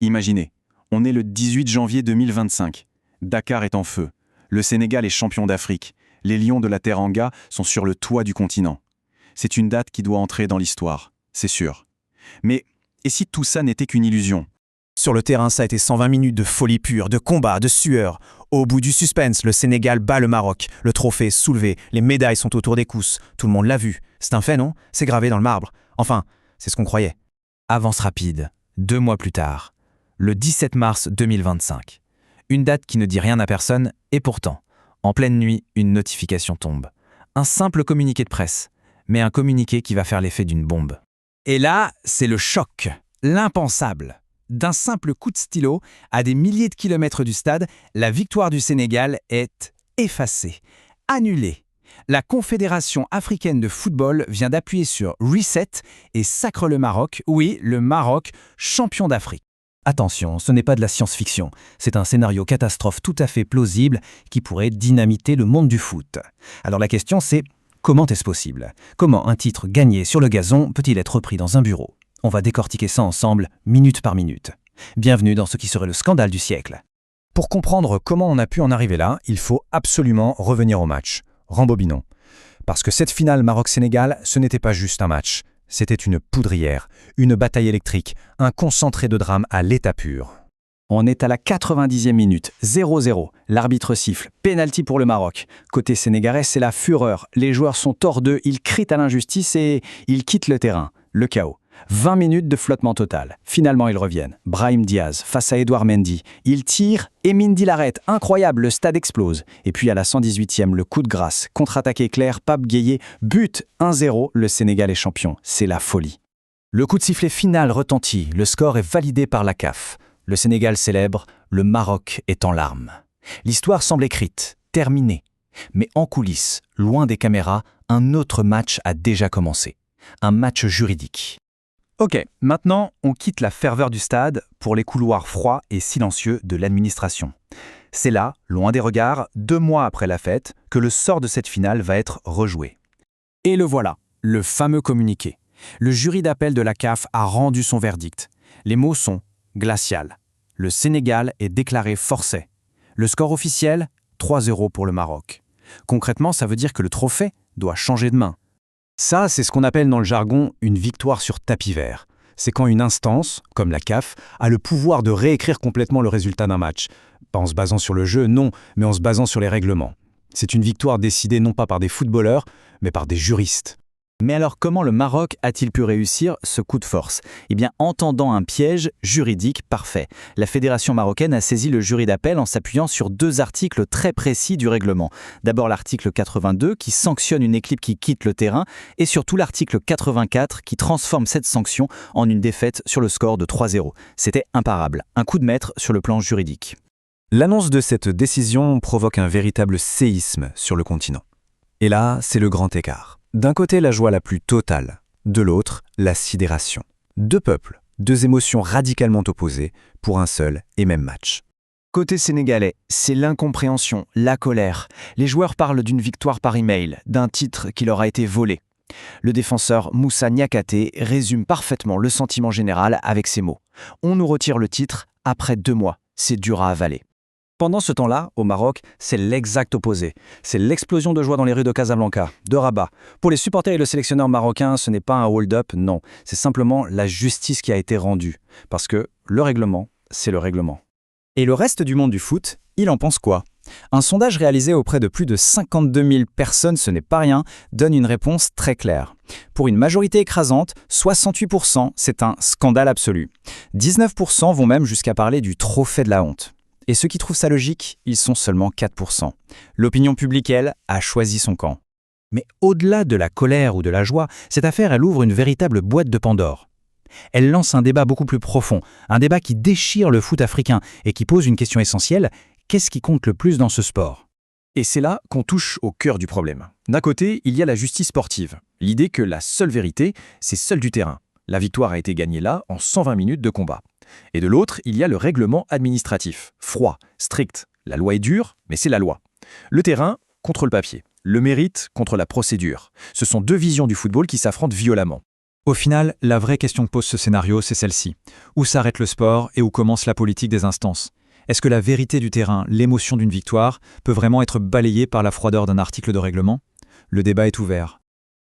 Imaginez, on est le 18 janvier 2025. Dakar est en feu. Le Sénégal est champion d'Afrique. Les lions de la Teranga sont sur le toit du continent. C'est une date qui doit entrer dans l'histoire, c'est sûr. Mais et si tout ça n'était qu'une illusion? Sur le terrain, ça a été 120 minutes de folie pure, de combat, de sueur. Au bout du suspense, le Sénégal bat le Maroc. Le trophée est soulevé, les médailles sont autour des cousses. Tout le monde l'a vu. C'est un fait, non? C'est gravé dans le marbre. Enfin, c'est ce qu'on croyait. Avance rapide, 2 mois plus tard, le 17 mars 2025. Une date qui ne dit rien à personne, et pourtant, en pleine nuit, une notification tombe. Un simple communiqué de presse, mais un communiqué qui va faire l'effet d'une bombe. Et là, c'est le choc, l'impensable. D'un simple coup de stylo, à des milliers de kilomètres du stade, la victoire du Sénégal est effacée, annulée. La Confédération africaine de football vient d'appuyer sur Reset et sacre le Maroc, oui, le Maroc, champion d'Afrique. Attention, ce n'est pas de la science-fiction, c'est un scénario catastrophe tout à fait plausible qui pourrait dynamiter le monde du foot. Alors la question c'est, comment est-ce possible? Comment un titre gagné sur le gazon peut-il être repris dans un bureau? On va décortiquer ça ensemble, minute par minute. Bienvenue dans ce qui serait le scandale du siècle. Pour comprendre comment on a pu en arriver là, il faut absolument revenir au match. Rembobinons. Parce que cette finale Maroc-Sénégal, ce n'était pas juste un match. C'était une poudrière, une bataille électrique, un concentré de drame à l'état pur. On est à la 90e minute, 0-0. L'arbitre siffle, pénalty pour le Maroc. Côté sénégalais, c'est la fureur. Les joueurs sont hors d'eux, ils crient à l'injustice et ils quittent le terrain. Le chaos. 20 minutes de flottement total. Finalement, ils reviennent. Brahim Diaz face à Edouard Mendy. Il tire et Mendy l'arrête. Incroyable, le stade explose. Et puis à la 118e, le coup de grâce. Contre-attaque éclair, Pape Gueye, but 1-0. Le Sénégal est champion. C'est la folie. Le coup de sifflet final retentit. Le score est validé par la CAF. Le Sénégal célèbre. Le Maroc est en larmes. L'histoire semble écrite, terminée. Mais en coulisses, loin des caméras, un autre match a déjà commencé. Un match juridique. Ok, maintenant, on quitte la ferveur du stade pour les couloirs froids et silencieux de l'administration. C'est là, loin des regards, 2 mois après la fête, que le sort de cette finale va être rejoué. Et le voilà, le fameux communiqué. Le jury d'appel de la CAF a rendu son verdict. Les mots sont glacial. Le Sénégal est déclaré forfait. Le score officiel, 3-0 pour le Maroc. Concrètement, ça veut dire que le trophée doit changer de main. Ça, c'est ce qu'on appelle dans le jargon une victoire sur tapis vert. C'est quand une instance, comme la CAF, a le pouvoir de réécrire complètement le résultat d'un match. Pas en se basant sur le jeu, non, mais en se basant sur les règlements. C'est une victoire décidée non pas par des footballeurs, mais par des juristes. Mais alors comment le Maroc a-t-il pu réussir ce coup de force? Eh bien, en tendant un piège juridique parfait. La Fédération marocaine a saisi le jury d'appel en s'appuyant sur 2 articles très précis du règlement. D'abord l'article 82 qui sanctionne une équipe qui quitte le terrain et surtout l'article 84 qui transforme cette sanction en une défaite sur le score de 3-0. C'était imparable, un coup de maître sur le plan juridique. L'annonce de cette décision provoque un véritable séisme sur le continent. Et là, c'est le grand écart. D'un côté, la joie la plus totale, de l'autre, la sidération. 2 peuples, 2 émotions radicalement opposées pour un seul et même match. Côté sénégalais, c'est l'incompréhension, la colère. Les joueurs parlent d'une victoire par email, d'un titre qui leur a été volé. Le défenseur Moussa Niakhaté résume parfaitement le sentiment général avec ces mots. On nous retire le titre après 2 mois, c'est dur à avaler. Pendant ce temps-là, au Maroc, c'est l'exact opposé. C'est l'explosion de joie dans les rues de Casablanca, de Rabat. Pour les supporters et le sélectionneur marocain, ce n'est pas un hold-up, non. C'est simplement la justice qui a été rendue. Parce que le règlement, c'est le règlement. Et le reste du monde du foot, il en pense quoi? Un sondage réalisé auprès de plus de 52 000 personnes, ce n'est pas rien, donne une réponse très claire. Pour une majorité écrasante, 68%, c'est un scandale absolu. 19% vont même jusqu'à parler du trophée de la honte. Et ceux qui trouvent ça logique, ils sont seulement 4%. L'opinion publique, elle, a choisi son camp. Mais au-delà de la colère ou de la joie, cette affaire, elle ouvre une véritable boîte de Pandore. Elle lance un débat beaucoup plus profond, un débat qui déchire le foot africain et qui pose une question essentielle, qu'est-ce qui compte le plus dans ce sport? Et c'est là qu'on touche au cœur du problème. D'un côté, il y a la justice sportive, l'idée que la seule vérité, c'est celle du terrain. La victoire a été gagnée là, en 120 minutes de combat. Et de l'autre, il y a le règlement administratif, froid, strict. La loi est dure, mais c'est la loi. Le terrain contre le papier, le mérite contre la procédure. Ce sont 2 visions du football qui s'affrontent violemment. Au final, la vraie question que pose ce scénario, c'est celle-ci. Où s'arrête le sport et où commence la politique des instances? Est-ce que la vérité du terrain, l'émotion d'une victoire, peut vraiment être balayée par la froideur d'un article de règlement? Le débat est ouvert.